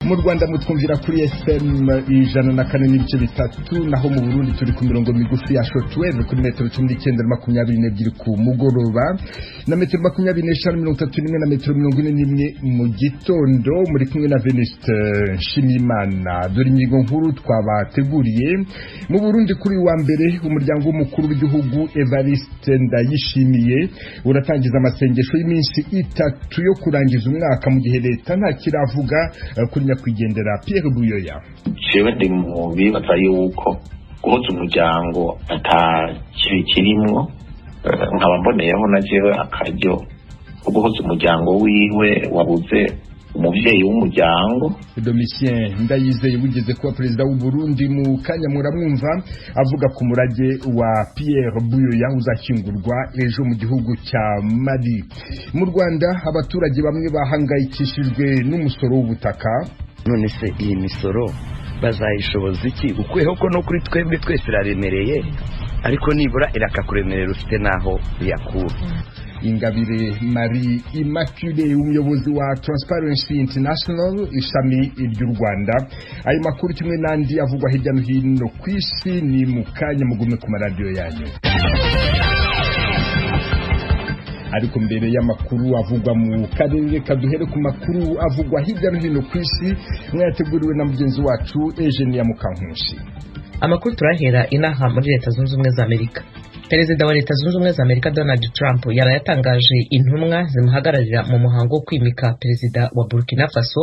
mu Rwanda mutwumvira kuri FM 104.3 naho mu Burundi turi ku mirongo migufi ya shortwave kuri metero 19-22 ku mugoroba na metero 25-31 na metero 41 mu gitondo. Muri kumwe na Venuste Nshimiyimana. Dore inyigo nkuru twabateguriye. Mu Burundi kuri wa mbere umuryango w'umukuru w'igihugu Evariste Ndayishimiye uratangiza amasengesho y'iminsi 3 yo kurangiza umwaka mu gihe leta nta kiravuga kuri nyakwigendera Pierre Buyoya. Jewe ndi mu bibaza yuko guhuza umuryango atakiri kirimwo, nkaba mboneyeho na jewe akaryo guhuza umuryango wiwe wabuze umuvyeyi w'umuryango. Domitien Ndayizeye wigeze kuba perezida w'u Burundi mu kanya muramwumva avuga ku murage wa Pierre Buyoya uzakingurwa ejo mu gihugu cya Mali. Mu Rwanda abaturage bamwe bahangayikishijwe n'umusoro w'ubutaka. None se iyi misoro bazayishoboza iki? Ukweho ko no kuri twebwe twese iraremereye, ariko nibura irakakuremerera ufite naho yakura. Ingabire Marie Immaculée umuyobozi wa Transparency International ishami ry'u Rwanda. Ayo makuru kimwe nandi avugwa hirya no hino ku isi ni mukanya mugume ku maradiyo yanyu. Ariko mbere y'amakuru avugwa mu karere kaduhere ku makuru avugwa hirya no hino ku isi mwateguriwe na mugenzi wacu Eugenia Mukankushi. Amakuru turahera inaha muri Leta Zunze Ubumwe za Amerika. Perezida wa Leta Zunze Ubumwe za Amerika Donald Trump yarayatangaje intumwa zimuhagararira mu muhango wo kwimika perezida wa Burkina Faso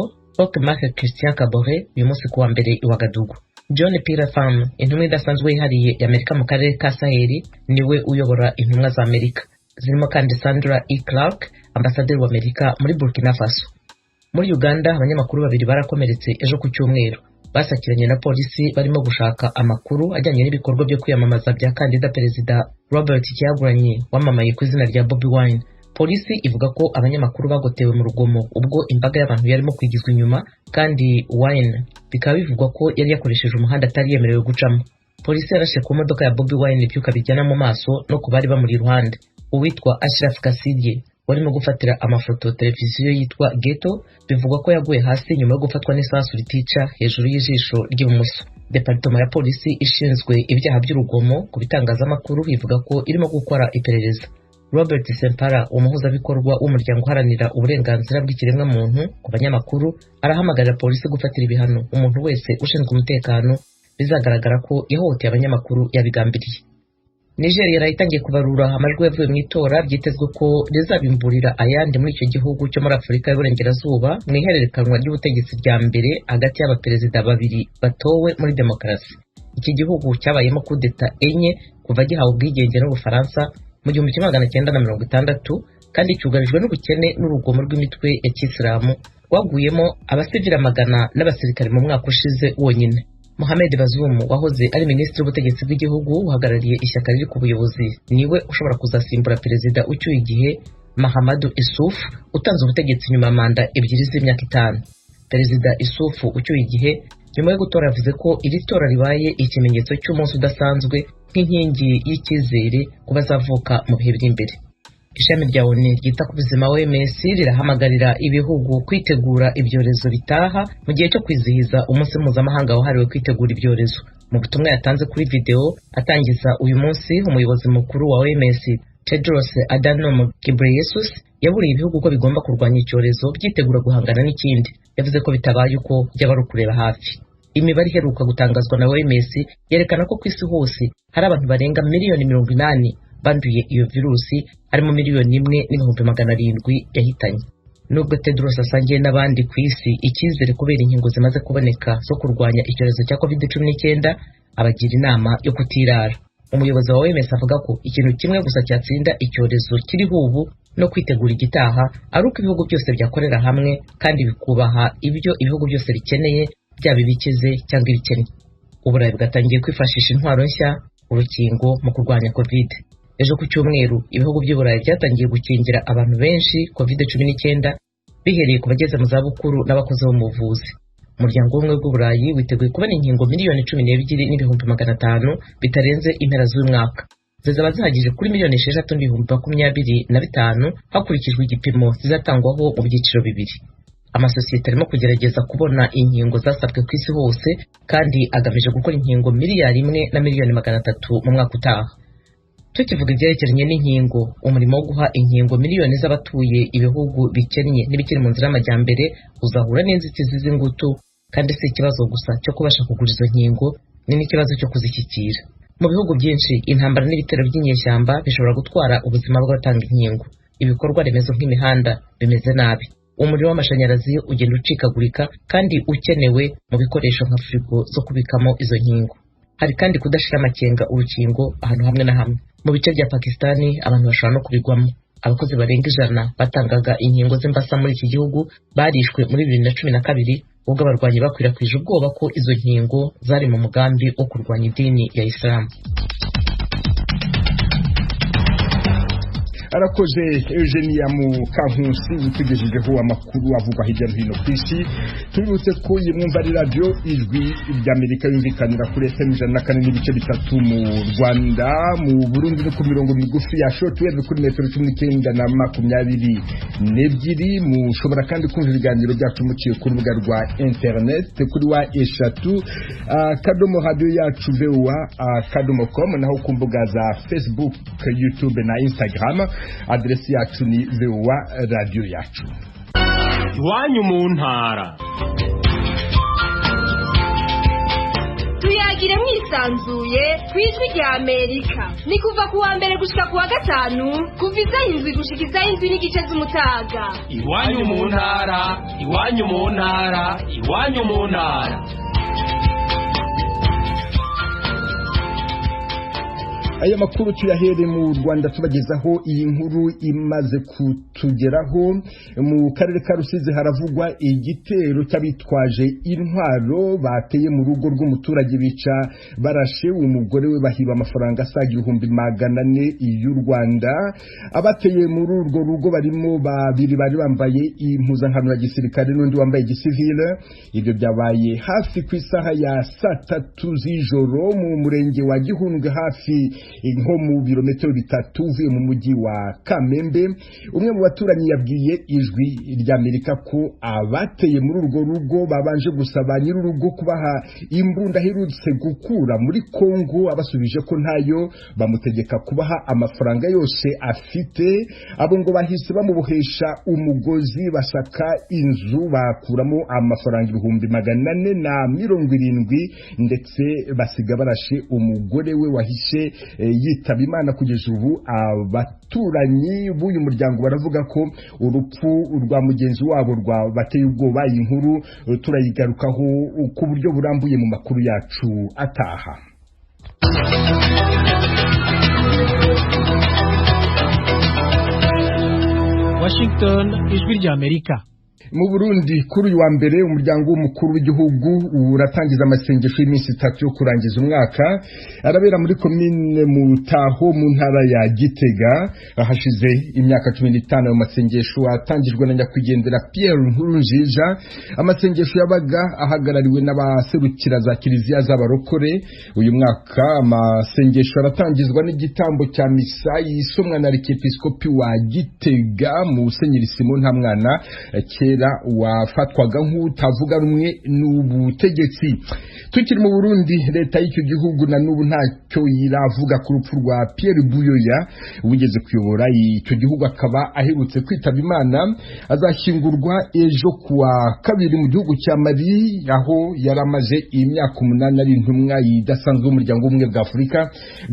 Marc Christian Kabore uyu munsi kuwa mbere i Ouagadougou. John Pierre Pham, intumwa idasanzwe yihariye y'Amerika mu karere ka Saheli, niwe uyobora intumwa za Amerika. Zirimo kandi Sandra E. Clark, ambasaderi wa Amerika muri Burkina Faso. Muri Uganda abanyamakuru babiri barakomeretse ejo ku cyumweru, basakiranye na polisi barimo gushaka amakuru ajyanye n'ibikorwa byo kwiyamamaza bya kandida perezida Robert Kyagulanyi wamamaye ku izina rya Bobi Wine. Polisi ivuga ko abanyamakuru bagotewe mu rugomo ubwo imbaga y'abantu yarimo kwigizwa inyuma, kandi Wine bikaba bivugwa ko yari yakoresheje umuhanda atari yemerewe gucamo. Polisi yarashe ku modoka ya Bobi Wine ibyuka bijyana mu maso no ku bari bamuri iruhande. Uwitwa Ashraf Kasirye warimo gufatira amafoto televiziyo yitwa Ghetto bivugwa ko yaguye hasi nyuma yo gufatwa n'isasu ritica hejuru y'ijisho ry'ibumoso. Departement ya polisi ishinzwe ibyaha by'urugomo ku bitangazamakuru ivuga ko irimo gukora iperereza. Robert Sempara, umuhuzabikorwa w'umuryango uharanira uburenganzira bw'ikiremwa muntu ku banyamakuru, arahamagarira polisi gufatira ibihano umuntu wese ushinzwe umutekano bizagaragara ko ihohoteye abanyamakuru yabigambiriye. Nigeria yarayitangiye kubarura amajwi yavuye mu itora byitezwe ko rizabimburira ayandi muri icyo gihugu cyo muri Afurika y'Uburengerazuba mu ihererekanwa ry'ubutegetsi rya mbere hagati y'abaperezida babiri batowe muri demokarasi. Iki gihugu cyabayemo kudeta enye kuva gihawe ubwigenge n'Ubufaransa mu 1960 kandi cyugarijwe n'ubukene n'urugomo rw'imitwe ya Kisilamu rwaguyemo abasivili magana n'abasirikare mu mwaka ushize wonyine. Mohamed Bazoum wahoze ari minisitiri w'ubutegetsi bw'igihugu uhagarariye ishyaka riri ku buyobozi niwe ushobora kuzasimbura perezida ucyuye igihe Mahamadou Issouf utanze ubutegetsi nyuma manda ebyiri z'imyaka 5. Perezida Issouf ucyuye igihe nyuma yo gutora yavuze ko iri tora ribaye ikimenyetso cy'umunsi udasanzwe nk'inkingi y'icyizere ku bazavuka mu bihe biri imbere. Ishami rya ONU ryita ku buzima OMS rirahamagarira ibihugu kwitegura ibyorezo bitaha mu gihe cyo kwizihiza umunsi mpuzamahanga wahariwe kwitegura ibyorezo. Mu butumwa yatanze kuri video atangiza uyu munsi, umuyobozi mukuru wa OMS Tedros Adhanom Ghebreyesus yaburiye ibihugu ko bigomba kurwanya icyorezo byitegura guhangana n'ikindi. Yavuze ko bitabaye uko byaba kureba hafi. Imibare iheruka gutangazwa na OMS yerekana ko ku isi hose hari abantu barenga miliyoni 80 banduye iyo virusi, harimo miliyoni 1,700,000 yahitanye. Nubwo Tedros asangiye n'abandi ku isi icyizere kubera inkingo zimaze kuboneka zo kurwanya icyorezo cya COVID-19, abagira inama yo kutirara. Umuyobozi wa OMS avuga ko ikintu kimwe gusa cyatsinda icyorezo kiriho ubu no kwitegura igitaha ari uko ibihugu byose byakorera hamwe kandi bikubaha ibyo ibihugu byose bikeneye, byaba ibikize cyangwa ibikennye. Uburayi bwatangiye kwifashisha intwaro nshya, urukingo mu kurwanya COVID. Ejo ku cyumweru ibihugu by'Uburayi byatangiye gukingira abantu benshi COVID-19 bihereye ku bageze mu zabukuru n'abakozi bo mu buvuzi. Umuryango w'ubumwe bw'Uburayi witeguye kubona inkingo miliyoni 12,500 bitarenze impera z'umwaka. zizaba zihagije kuri miliyoni 6,25,000 hakurikijwe igipimo zizatangwaho mu byiciro bibiri. amasosiyete arimo kugerageza kubona inkingo zasabwe ku isi hose kandi agamije gukora inkingo miliyari 1,300,000 mu mwaka utaha. Tukivuga ibyerekeranye n'inkingo, umurimo wo guha inkingo miliyoni z'abatuye ibihugu bikennye n'ibikiri mu nzira y'amajyambere uzahura n'inzitizi z'ingutu, kandi si ikibazo gusa cyo kubasha kugura izo nkingo, ni n'ikibazo cyo kuzishyikira. Mu bihugu byinshi intambara n'ibitero by'inyeshyamba bishobora gutwara ubuzima bw'abatanga inkingo. Ibikorwa remezo nk'imihanda bimeze nabi, umuriro w'amashanyarazi ugenda ucikagurika kandi ukenewe mu bikoresho nka firigo zo kubikamo izo nkingo. Hari kandi kudashira amakenga urukingo ahantu hamwe na hamwe. Mu bice bya Pakistani abantu bashobora no kubigwamo. Abakozi barenga 100 batangaga inkingo z'imbasa muri iki gihugu barishwe muri 2012 ubwo abarwanyi bakwirakwije ubwoba ko izo nkingo zari mu mugambi wo kurwanya idini ya Islam. Arakoze Eugenia Mukankusi utugejejeho amakuru avugwa hirya no hino ku isi. Tubibutse ko iyi mwumva ari radio Ijwi ry'Amerika yumvikanira kuri FM 104.3 mu Rwanda, mu Burundi no ku mirongo migufi ya shortwave kuri metero 19 mushobora kandi kumva ibiganiro byacu muciye ku rubuga rwa internet kuri wa eshatu kadomo radio yacu voa.com, naho ku mbuga za Facebook, YouTube na Instagram adresi yacu ni VOA radio yacu. Iwanyu mu ntara. Tuyagire mwisanzuye kw'Ijwi ry'Amerika. Ni kuva ku wa mbere gushika ku wa gatanu kuva isaha 7 gushika isaha 7:30 z'umutaga. Iwanyu mu ntara, iwanyu mu ntara, iwanyu mu ntara. Aya makuru tuyahere mu Rwanda tubagezaho iyi nkuru imaze kutugeraho. Mu karere ka Rusizi haravugwa igitero cy'abitwaje intwaro bateye mu rugo rw'umuturage bica barashe umugore we bahiba amafaranga asaga 400,000 y'u Rwanda. Abateye muri urwo rugo barimo babiri bari bambaye impuzankano ya gisirikare n'undi wambaye gisivile. Ibyo byabaye hafi ku isaha ya 3 z'ijoro mu murenge wa Gihundwe hafi nko mu birometero 3 uvuye mu mujyi wa Kamembe. Umwe mu baturanyi yabwiye Ijwi ry'Amerika ko abateye muri urwo rugo babanje gusaba nyir'urugo kubaha imbunda aherutse gukura muri Kongo, abasubije ko ntayo, bamutegeka kubaha amafaranga yose afite. Abo ngo bahise bamubohesha umugozi basaka inzu bakuramo amafaranga 470 ndetse basiga barashe umugore we wahishe yitaba Imana. Kugeza ubu abaturanyi b'uyu muryango baravuga ko urupfu rwa mugenzi wabo rwabateye ubwoba. Iyi nkuru turayigarukaho ku buryo burambuye mu makuru yacu ataha. Washington, Ijwi ry'Amerika. Mu Burundi kuri uyu wa mbere umuryango w'umukuru w'igihugu uratangiza amasengesho y'iminsi 3 yo kurangiza umwaka. Arabera muri commune Mutaho mu ntara ya Gitega. Hashize imyaka 15 mu masengesho atangijwe na nyakwigendera Pierre Nkurunziza. Amasengesho yabaga ahagarariwe n'abaserukira za kiliziya z'abarokore. Uyu mwaka amasengesho aratangizwa n'igitambo cya misa yisomwa na Arkiyepiskopi wa Gitega Musenyeri Simon Ntamwana kera wafatwaga nk'utavuga rumwe n'ubutegetsi. Tukiri mu Burundi, leta y'icyo gihugu na n'ubu ntacyo iravuga ku rupfu rwa Pierre Buyoya wigeze kuyobora icyo gihugu, akaba aherutse kwitaba Imana. Azashyingurwa ejo kuwa 2 mu gihugu cya Mali, aho yaramaze imyaka 8 ari intumwa idasanzwe y'umuryango w'ubumwe bwa Afurika.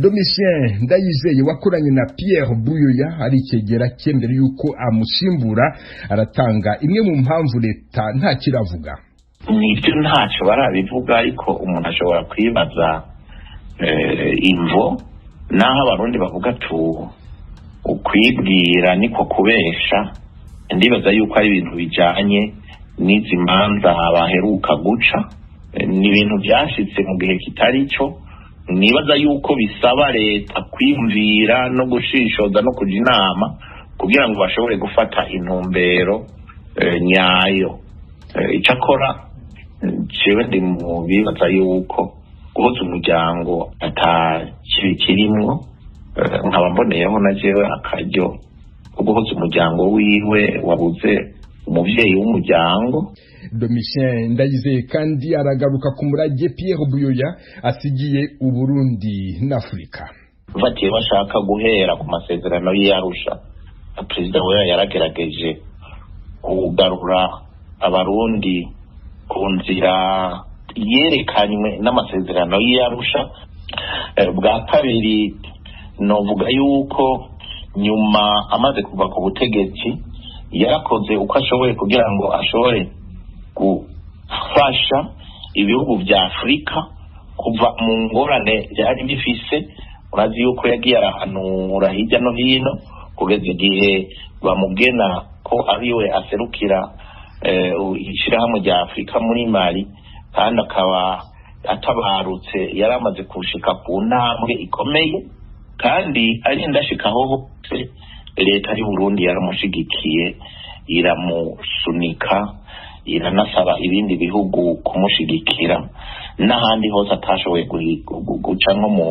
Domitien Ndayizeye wakoranye na Pierre Buyoya ari ikegera cye mbere yuko amusimbura, aratanga imwe mu mpamvu leta ntakiravuga. Nibyo ntacyo barabivuga, ariko umuntu ashobora kwibaza imvo naho abarundi bavuga ukwibwira niko kubesha. Ndibaza yuko ari ibintu bijanye n'izi manza baheruka guca, ni ibintu byashitse mu gihe kitari cyo. Nibaza yuko bisaba leta kwiyumvira no gushishoza no kuja inama kugira ngo bashobore gufata intumbero nyayo. Icyakora jewe ndi mu bibaza yuko guhoza umuryango atakirimwo, nkaba mboneyeho na jewe akaryo ko guhoza umuryango wiwe wabuze umuvyeyi w'umuryango. Domitien Ndayizeye kandi aragaruka ku murage Pierre Buyoya asigiye Uburundi n'Afrika. Batiye bashaka guhera ku masezerano y'Arusha, Perezida Buyoya yaragerageje kugarura abarundi ku nzira yerekanywe n'amasezerano y'Arusha. Bwa kabiri novuga yuko nyuma amaze kuva ku butegetsi yarakoze uko ashoboye kugira ngo ashobore gufasha ibihugu vya Afrika kuva mu ngorane byari bifise. Urazi yuko yagiye arahanura hirya no hino kugeza igihe bamugena ko ariwe aserukira ishirahamwe rya Afrika muri Mali, kandi akaba atabarutse yaramaze kushika ku ntambwe ikomeye, kandi ari ndashikaho hose leta y'u Burundi yaramushigikiye, iramusunika, iranasaba ibindi bihugu kumushigikira, n'ahandi hose atashoboye guca nko mu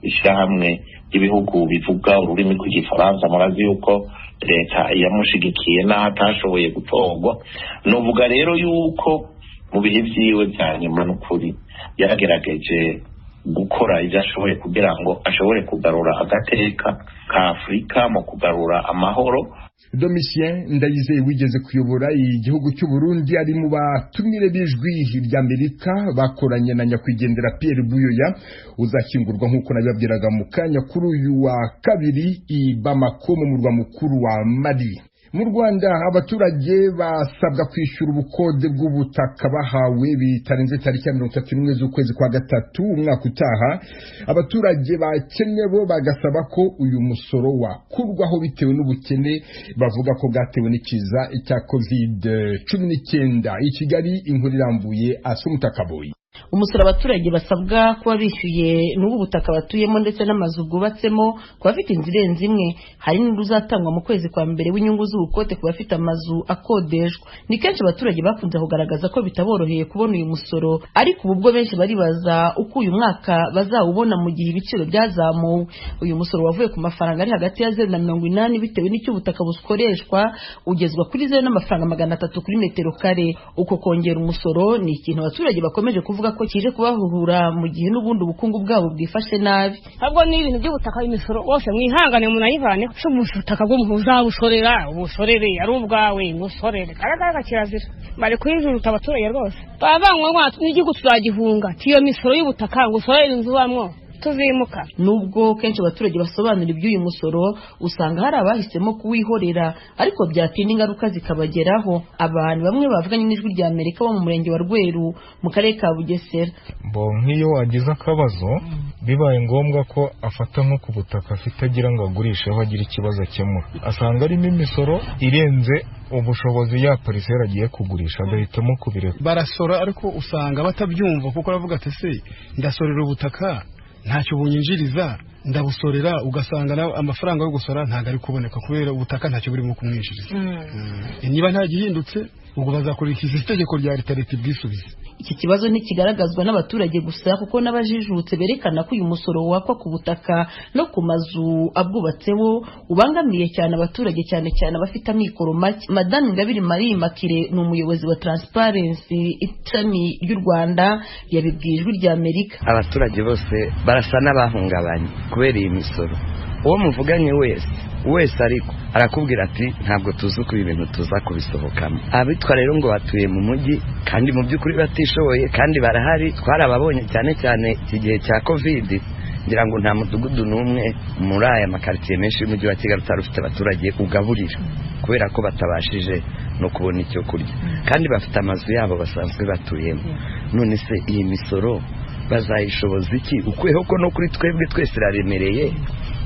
ishirahamwe ry'ibihugu bivuga ururimi rw'igifaransa. Murazi yuko leta yamushigikiye n'aho atashoboye gutorwa. Novuga rero yuko mu bihe vyiwe vya nyuma n'ukuri yaragerageje gukora ivyo ashoboye kugira ngo ashobore kugarura agateka ka Afrika mu kugarura amahoro. Domitien Ndayizeye wigeze kuyobora igihugu cy'u Burundi ari mu batumire b'ijwi ry'Amerika bakoranye na nyakwigendera Pierre Buyoya uzakingurwa nk'uko nabibabwiraga mu kanya kuri uyu wa kabiri i Bamako mu murwa mukuru wa Mali. Mu Rwanda abaturage basabwa kwishyura ubukode bw'ubutaka bahawe bitarenze tariki ya 31 z'ukwezi kwa gatatu umwaka utaha. Abaturage bakennye bo bagasaba ko uyu musoro wakurwaho bitewe n'ubukene bavuga ko bwatewe n'ikiza cya COVID-19. I Kigali inkuru irambuye Asumutakaboyi. Umusoro abaturage basabwa kuba bishyuye n'ubu butaka batuyemo ndetse n'amazu bwubatsemo ku bafite inzu irenze imwe, hari n'uruzatangwa mu kwezi kwa mbere w'inyungu z'ubukote ku bafite amazu akodeshwa. Ni kenshi abaturage bakunze kugaragaza ko bitaboroheye kubona uyu musoro, ariko ubu bwo benshi baribaza uko uyu mwaka bazawubona mu gihe ibiciro byazamuwe. Uyu musoro wavuye ku mafaranga ari hagati ya 0 na 80 bitewe n'icyo ubutaka bukoreshwa, ugezwa kuri 0 n'amafaranga 300 kuri metero kare. Uko kongera umusoro ni ikintu abaturage bakomeje kuvuga ko kije kubahuhura mu gihe n'ubundi ubukungu bwabo bwifashe nabi. Ahubwo ni ibintu by'ubutaka imisoro wose mwihangane munayivane ko ubutaka bwo muzabusorera ubusorere ari ubwawe musorere karaga kirazira bari kwijuruta abaturage rwose babanywa n'igihugu tuzagihunga tiyo misoro y'ubutaka ngo usorere inzu bamwo tuzimuka. Nubwo kenshi abaturage basobanura iby'uyu musoro usanga hari abahisemo kuwihorera, ariko byatinda ingaruka zikabageraho. Abantu bamwe bavuganye n'ijwi rya Amerika bo mu murenge wa Rweru mu karere ka Bugesera. Nk'iyo wagize akabazo bibaye ngombwa ko afata nko ku butaka afite agira ngo agurisheho agira ikibazo akemura, asanga arimo imisoro irenze ubushobozi ya parisera agiye kugurisha, agahitamo kubireka. Barasora ariko usanga batabyumva kuko aravuga ati se ndasorera ubutaka ntacyo bunyinjiriza, ndabusorera, ugasanga amafaranga yo gusora ntago ari kuboneka kubera ubutaka ntacyo burimo kumwinjiriza. Niba nta gihindutse ubwo bazakurikiza itegeko rya leta bwisubize. Iki kibazo ntikigaragazwa n'abaturage gusa kuko n'abajijutse berekana ko uyu musoro wakwa ku butaka no ku mazu abwubatseho ubangamiye cyane abaturage, cyane cyane abafite amikoro make. Madame Ingabire Marie Makire ni umuyobozi wa Transparency ishami ry'u Rwanda yabibwiye ijwi rya Amerika. Abaturage bose barasa n'abahungabanye kubera iyi misoro. Uwo muvuganye wese ariko arakubwira ati ntabwo tuzi uko ibintu tuza kubisohokamo. Abitwa rero ngo batuye mu mujyi kandi mu by'ukuri batishoboye kandi barahari, twarababonye cyane cyane iki gihe cya COVID. Ngira ngo nta mudugudu n'umwe muri aya makaritiye menshi y'umujyi wa Kigali utarufite abaturage ugaburira kubera ko batabashije no kubona icyo kurya, kandi bafite amazu yabo basanzwe batuyemo. None se iyi misoro bazayishoboza iki? Ukweho ko no kuri twebwe twese iraremereye,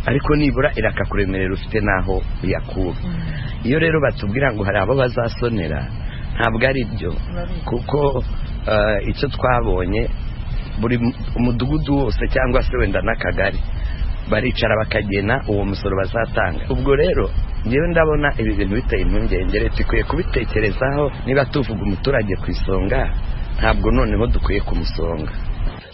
ariko nibura irakakuremerera ufite naho uyakura. Iyo rero batubwira ngo hari abo bazasonera, ntabwo ari byo, kuko icyo twabonye buri umudugudu wose cyangwa se wenda n'akagari baricara bakagena uwo musoro bazatanga. Ubwo rero ngewe ndabona ibi bintu biteye impungenge, leta ikwiye kubitekerezaho. Niba tuvuga umuturage ku isonga, ntabwo noneho dukwiye kumusonga.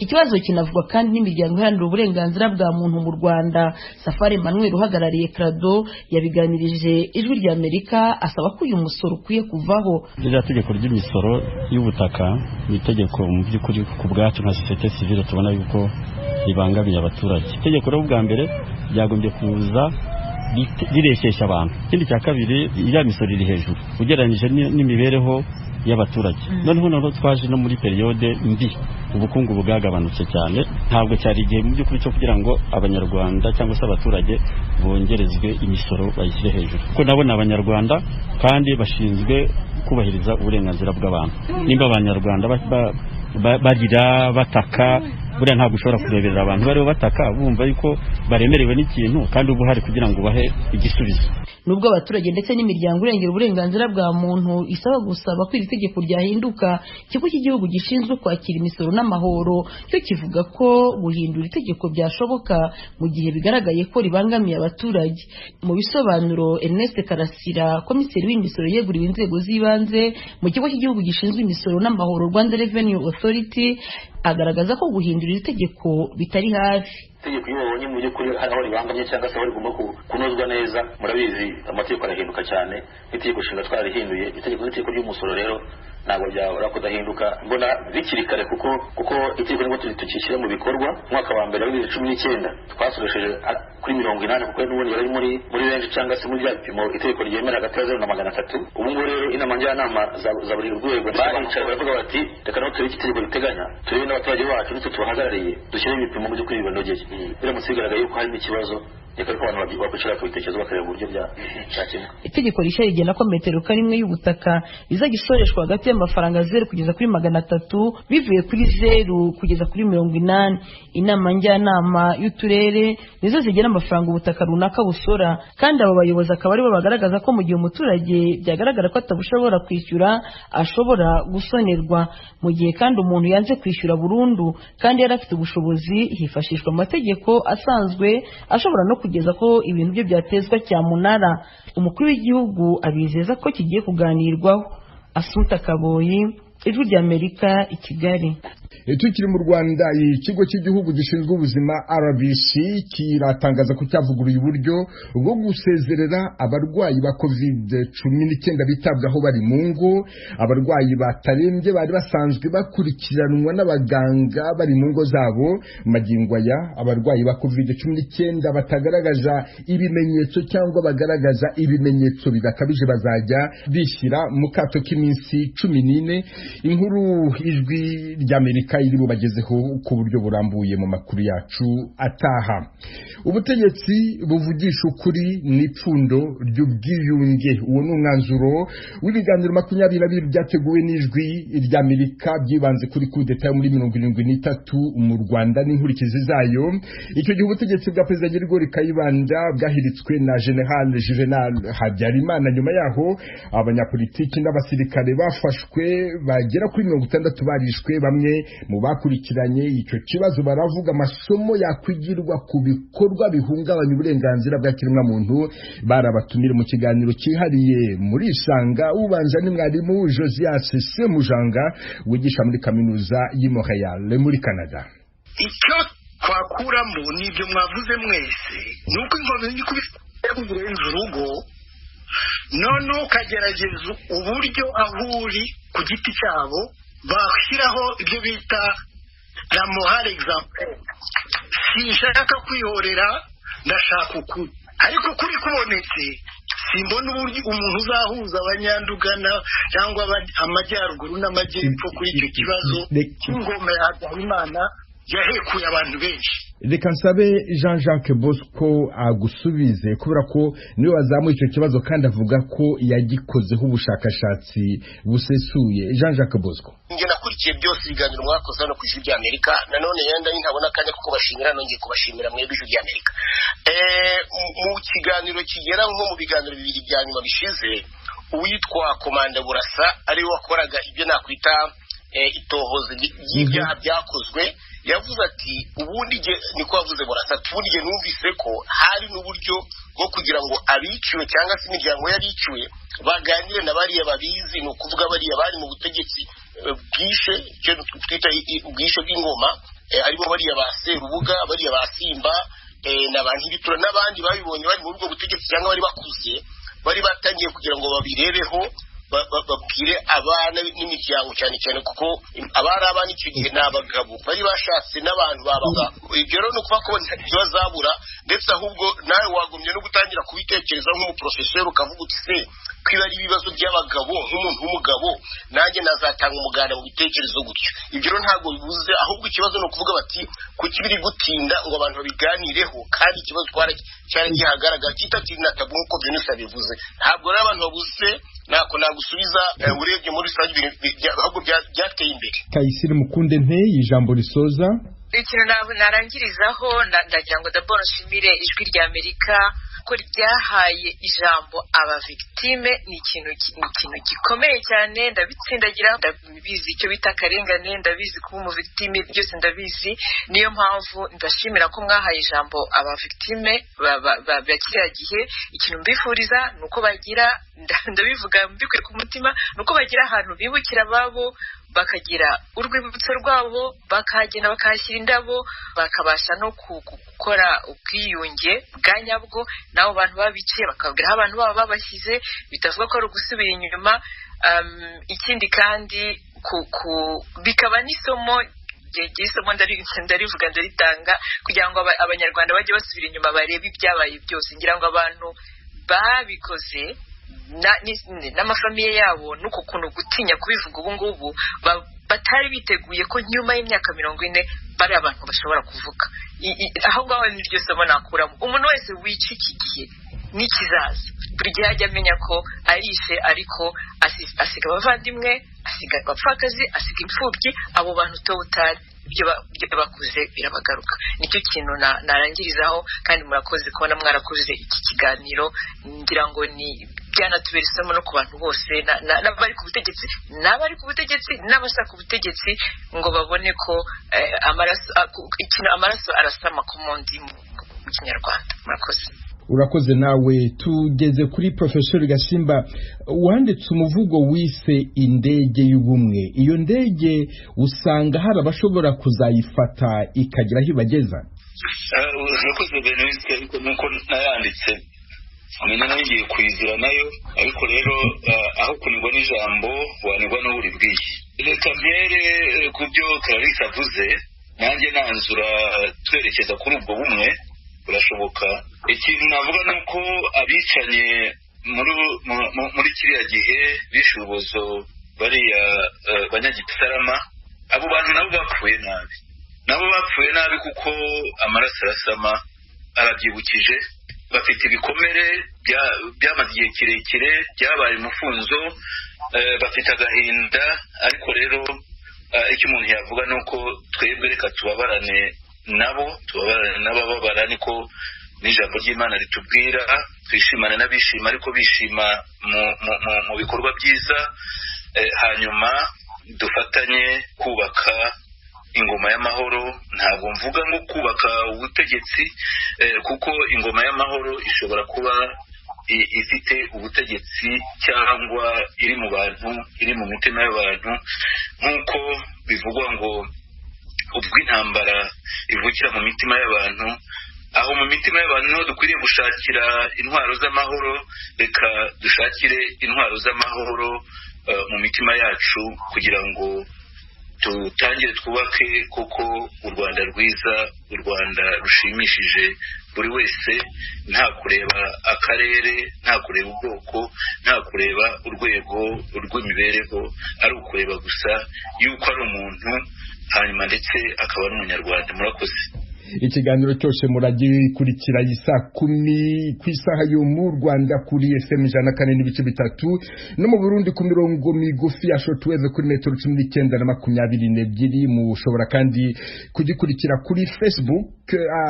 Ikibazo kinavugwa kandi n'imiryango iharanira uburenganzira bwa muntu mu Rwanda. Safari Emmanuel uhagarariye Crado yabiganirije Ijwi ry'Amerika asaba ko uyu musoro ukwiye kuvaho. Iriya tegeko ry'imisoro y'ubutaka ni itegeko mu by'ukuri ku bwacu nka societe civile tubona yuko ribangamiye abaturage. Itegeko rero bwa mbere ryagombye kuza rireshyeshya abantu. Ikindi cya kabiri iriya misoro iri hejuru ugereranyije n'imibereho y'abaturage. Noneho twaje no muri periode mbi ubukungu bwagabanutse cyane, ntabwo cyari igihe mu by'ukuri cyo kugira ngo abanyarwanda cyangwa se abaturage bongerezwe imisoro bayishyire hejuru, kuko nabo ni abanyarwanda kandi bashinzwe kubahiriza uburenganzira bw'abantu. Nimba abanyarwanda barira bataka, buriya ntabwo ushobora kureberera abantu bariho bataka bumva yuko baremerewe n'ikintu kandi ubu hari kugira ngo bahe igisubizo. Nubwo abaturage ndetse n'imiryango irengera uburenganzira bwa muntu gusaba ko iri tegeko ryahinduka, ikigo cy'igihugu gishinzwe kwakira imisoro n'amahoro cyo kivuga ko guhindura itegeko byashoboka mu gihe bigaragaye ko ribangamiye abaturage. Mu bisobanuro, Ernest Karasira, komiseri w'imisoro yeguriwe inzego z'ibanze mu kigo cy'igihugu gishinzwe imisoro n'amahoro Rwanda Revenue Authority, agaragaza ko guhindura iri tegeko bitari hafi. Itegeko iyo babonye mu by'ukuri aho ribangamye cyangwa se aho rigomba kunozwa neza, murabizi amategeko arahinduka cyane. Itegeko nshinga twarihinduye, itegeko ry'umusoro rero ntabwo byabura kudahinduka, mbona bikiri kare kuko itegeko nibwo tukishyira mu bikorwa. Umwaka wa mbere wa 2019 twasoresheje kuri 80 kuko n'ubundi yari muri range cyangwa se muri bya bipimo itegeko ryemera hagati ya 0 na 300. Ubu ngubu rero inama njyanama za buri rwego baricaye baravuga bati reka naho turebe itegeko riteganya, turebe n'abaturage bacu ndetse tubahagarariye dushyire ibipimo mu by'ukuri bibanogeye. Biramutse bigaragaye ko harimo ikibazo, reka ko abantu bakwicara kubitekerezo bakareba uburyo byakemwa. Itegeko rishya rigena ko metero karimwe y'ubutaka izajya isoreshwa hagati y'amafaranga 0 kugeza kuri 300 bivuye kuri 0 kugeza kuri 80. Inama njyanama y'uturere nizo zigena amafaranga ubutaka runaka busora, kandi abo bayobozi akaba aribo bagaragaza ko mu gihe umuturage byagaragara ko atabushobora kwishyura ashobora gusonerwa. Mu gihe kandi umuntu yanze kwishyura burundu kandi yari afite ubushobozi, hifashishwa amategeko asanzwe ashobora no kugeza ko ibintu bye byatezwa cyamunara. Umukuru w'igihugu abizeza ko kigiye kuganirwaho. Assumpta Kaboyi, Ijwi ry'Amerika, i Kigali. Tukiri mu Rwanda, ikigo cy'igihugu gishinzwe ubuzima RBC kiratangaza ko cyavuguruye uburyo bwo gusezerera abarwayi ba COVID-19 bitabwaho bari mu ngo. Abarwayi batarembye bari basanzwe bakurikiranwa n'abaganga bari mu ngo zabo. Magingo aya abarwayi ba COVID-19 batagaragaza ibimenyetso cyangwa bagaragaza ibimenyetso bidakabije bazajya bishyira mu kato k'iminsi 14. Inkuru Ijwi ry'Amerika iri bubagezeho ku buryo burambuye mu makuru yacu ataha. Ubutegetsi buvugisha ukuri n'ipfundo ry'ubwiyunge. Uwo ni umwanzuro w'ibiganiro 22 byateguwe n'Ijwi ry'Amerika byibanze kuri kudeta yo muri 73 mu Rwanda n'inkurikizi zayo. Icyo gihe ubutegetsi bwa Perezida Nyirigori Kayibanda bwahiritswe na General Juvenal Habyarimana. Nyuma yaho abanyapolitiki n'abasirikare bafashwe bagera kuri 60 barishwe. Bamwe mu bakurikiranye icyo kibazo baravuga amasomo yakwigirwa ku bikorwa bihungabanya uburenganzira bwa kiremwa muntu. Barabatumira mu kiganiro cyihariye muri Isanga. Ubanja ni mwarimu Josias Semujanga wigisha muri kaminuza y'i Montreal muri Canada. Icyo twakuramo n'ibyo mwavuze mwese nuko inkozi y'ikubise urugo, none ukagerageza uburyo aho uri ku giti cyabo bashyiraho ibyo bita la morale exemplaire. Sinshaka kwihorera, ndashaka ukuri, ariko kuri kubonetse simbona uburyo umuntu uzahuza abanyandugana cyangwa amajyaruguru n'amajyepfo kuri icyo kibazo cy'ingoma ya Habyarimana yahekuye abantu benshi. Reka nsabe Jean-Jacques Bosco agusubize kubera ko niwe wazamuye icyo kibazo kandi avuga ko yagikozeho ubushakashatsi busesuye. Jean-Jacques Bosco: Nge nakurikiye byose ibiganiro mwakoze hano ku Ijwi ry'Amerika, nanone yenda ntabona akanya kuko bashimira, nongeye kubashimira mwebwe Ijwi ry'Amerika. Mu kiganiro kigera nko mu biganiro bibiri bya nyuma bishize, uwitwa Komanda Burasa ariwe wakoraga ibyo nakwita itohoza y'ibyaha byakozwe, yavuze ati ubundi niko yavuze Burasa, tubundi numvise ko hari n'uburyo bwo kugira ngo abiciwe cyangwa se imiryango y'abiciwe baganire na bariya babizi, ni ukuvuga bariya bari mu butegetsi bwishe icyo twita ubwishe bw'ingoma aribo bariya ba Serubuga bariya ba Simba n'abantu bitura n'abandi babibonye bari muri ubwo butegetsi cyangwa bari bakuze bari batangiye kugira ngo babirebeho babwire abana n'imiryango cyane cyane kuko abari abana icyo gihe n'abagabo bari bashatse n'abantu babaga ibyo rero ni ukuvuga ko ntibazabura ndetse ahubwo nawe wagumye no gutangira kubitekereza nk'umuprofeseri ukavuga uti se kwiba ari ibibazo by'abagabo nk'umuntu w'umugabo nanjye nazatanga umuganda mu bitekerezo gutyo ibyo rero ntabwo bibuze ahubwo ikibazo ni ukuvuga bati kuki biri gutinda ngo abantu babiganireho kandi ikibazo cyari gihagaragara kitatinda tabu nk'uko Venus abivuze ntabwo rero abantu babuze nako nagusubiza urebye muri rusange ahubwo byateye imbere. Kayisire Mukunde nteye ijambo risoza ikintu narangirizaho ndagira ngo d'abord nshimire ijwi rya Amerika ko ryahaye ijambo aba victime ni ikintu gikomeye cyane ndabitsindagira ndabizi icyo bita akarengane ndabizi kuba umu victime byose ndabizi niyo mpamvu ndashimira ko mwahaye ijambo aba victime bakiriya gihe ikintu mbifuriza nuko bagira ndabivuga mbikuye ku mutima nuko bagira ahantu bibukira babo bakagira urwibutso rwabo bakagenda bakahashyira indabo bakabasha no gukora ubwiyunge bwa nyabwo nabo bantu babiciye bakabwira aho abantu babo babashyize bitavuga ko ari ugusubira inyuma ikindi kandi bikaba n'isomo isomo ndarivuga ndaritanga kugira ngo abanyarwanda bajye basubira inyuma barebe ibyabaye byose ngira ngo abantu babikoze n'amafamiye yabo nuko kuntu gutinya kubivuga ubu ngubu batari biteguye ko nyuma y'imyaka 40 bari abantu bashobora kuvuga aho ngaho niryo somo nakuramo umuntu wese wica iki gihe n'ikizaza buri gihe ajya amenya ko arishe ariko asiga abavandimwe asiga abapfakazi asiga imfubyi abo bantu utari ibyo bakuze birabagaruka nicyo kintu narangirizaho kandi murakoze kubona mwarakoze iki kiganiro ngira ngo ni byanatubera isomo no ku bantu bose n'abari ku butegetsi n'abashaka ubutegetsi ngo babone ko amaraso arasama ku mundi mu kinyarwanda murakoze. Urakoze nawe tugeze kuri Professor Gasimba wanditse umuvugo wise indege y'ubumwe iyo ndege usanga hari abashobora kuzayifata ikagira aho ibageza. Urakoze Benedict ariko nuko nayanditse amenya nagiye kwizira nayo ariko rero aho kunigwa n'ijambo wanigwa n'uri bwiye reka mbere kubyo Clarisse avuze nanjye nanzura twerekeza kuri ubwo bumwe burashoboka ikintu navuga nuko abicanye muri kiriya gihe bishubozo bariya banyagitarama abo bantu nabo bapfuye nabi kuko amaraso arasama arabyibukije bafite ibikomere byamaze igihe kirekire byabaye umufunzo bafite agahinda ariko rero icyo umuntu yavuga nuko twebwe reka tubabarane n'abababara niko n'ijambo ry'Imana ritubwira twishimane n'abishima ariko bishima mu bikorwa byiza hanyuma dufatanye kubaka ingoma y'amahoro ntabwo mvuga ngo kubaka ubutegetsi kuko ingoma y'amahoro ishobora kuba ifite ubutegetsi cyangwa iri mu bantu iri mu mitima y'abantu nk'uko bivugwa ngo ubwo intambara ivukira mu mitima y'abantu aho mu mitima y'abantu niho dukwiriye gushakira intwaro z'amahoro reka dushakire intwaro z'amahoro mu mitima yacu kugira ngo tutangire twubake kuko u Rwanda rwiza u Rwanda rushimishije buri wese nta kureba akarere nta kureba ubwoko nta kureba urwego rw'imibereho ari ukureba gusa yuko ari umuntu hanyuma ndetse akaba ari umunyarwanda murakoze. Ikiganiro cyose muragikurikira isaa 10 ku isaha yo mu Rwanda kuri FM 104.3 no mu Burundi ku mirongo migufi ya shortwave kuri metero 1922 mushobora kandi kugikurikira kuri Facebook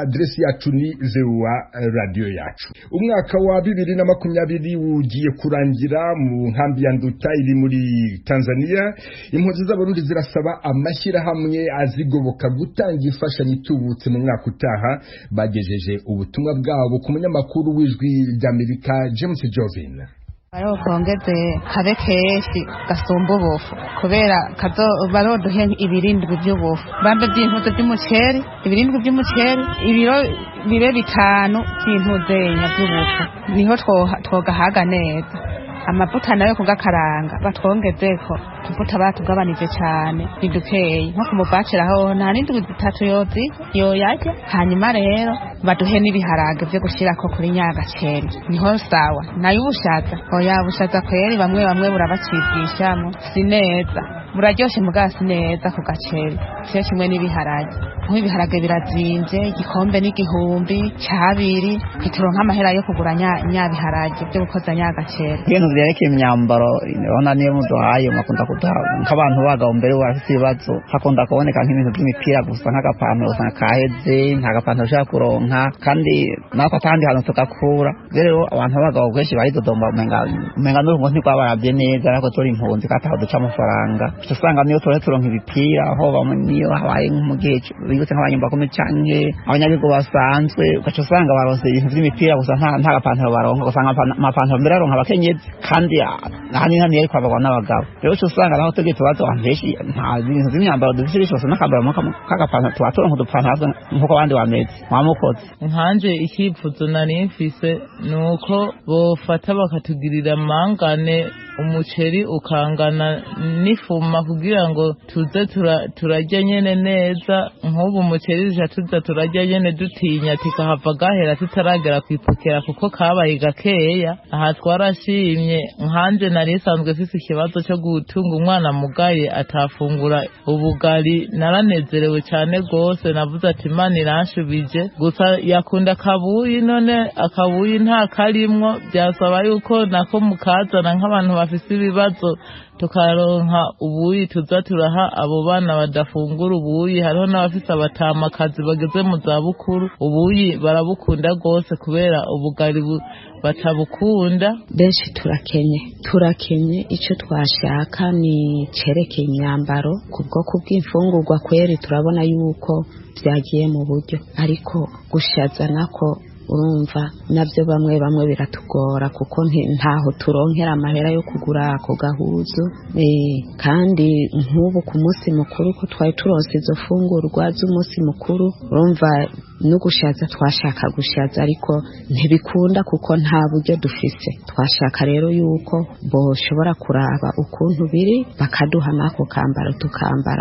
adresi yacu ni VOA radio yacu. Umwaka wa 2020 ugiye kurangira mu nkambi ya Nduta iri muri Tanzania impunzi z'abarundi zirasaba amashyirahamwe azigoboka gutanga imfashanyo itubutse mu mwaka utaha bagejeje ubutumwa bwabo ku munyamakuru w'ijwi ry'Amerika James Jovin. bariho kongeze kabe kenshi gasumba ubufu kubera baroduhe ibirindwi by'ubufu bambe by'intuze by'umuceri ibirindwi by'umuceri ibiro bibe 5 by'intuzenya by'ubufu niho twogahaga neza amavuta nayo kugakaranga batwongezeko tuvuta batugabanije cyane bidukeye nko kumubacira ho nta n'indwi 3 yoyajya hanyuma rero baduhe n'ibiharage byo gushirako kuri nyagaceri niho sawa nayo ubushaza oya bushaza kweri bamwe burabacibwishamo sineza buraryoshe mugasi neza ku gaceri cyo kimwe n'ibiharage nk'ibiharage birazimvye igikombe n'igihumbi cyabiri kwituronka amahera yo kugura nyabiharage byo gukoza nyagaceri ibintu byerekeye imyambaro urabona niyo muduhaye makunda kuduha nk'abantu bagabo mbere barafite ibibazo hakunda kuboneka nk'ibintu by'imipira gusa nk'agapantaro usanga kaheze nta gapantaro ushaka kuronka kandi nako atandi hantu tukakura rero abantu bagabo benshi baridodomba umenga n'urugo ntirwabarabye neza ariko turi impunzi kataho duca amafaranga usanga niyo turonka ibipira aho bamwe niyo habaye mu gihe bigutse nk'abanyumba kome canke abanyagihugu basanzwe ugaca usanga baronse ibintu by'imipira gusa nta gapantaro baronka usanga amapantaro mbere aronka abakenyezi kandi ahanini niyo ariko abagabo n'abagabo rero usanga naho tugiye tubazo benshi nta bintu by'imyambaro dufite bishose n'akambaro k'agapantaro turonka udupantaro nk'uko abandi bameze mwamukoze nkanje icyifuzo nari mfise nuko bofata bakatugirira mangane umuceri ukangana n'ifuma kugira ngo tuze turajya nyene neza nk'ubu umuceri tuza turajya nyene dutinya tikahava gahera tutaragera kwipokera kuko kabaye gakeya aha twarashimye nkanje nari sanzwe fise ikibazo cyo gutunga umwana mugaye atafungura ubugari naranezerewe cyane gose navuze ati Imana iranshubije gusa yakunda kabuyi none akabuyi nta karimwo byasaba yuko nako mukazana nk'abantu bafise ibibazo tukaronka ubuyi tuza turaha abo bana badafungura ubuyi hariho n'abafise abatamakazi bageze mu za bukuru ubuyi barabukunda gose kubera ubugari batabukunda benshi turakenye icyo twashaka ni cerekeye imyambaro ku bwoko bw'imfungurwa kweri turabona yuko byagiye mu buryo ariko gushaza nako urumva nabyo bamwe biratugora kuko ntaho turonkera amahera yo kugura ako gahuzu kandi nk'ubu ku munsi mukuru ko twari turonse izo fungurwa z'umunsi mukuru urumva no gushaza twashaka gushaza ariko ntibikunda kuko nta buryo dufise twashaka rero yuko boshobora kuraba ukuntu biri bakaduha n'ako kambaro tukambara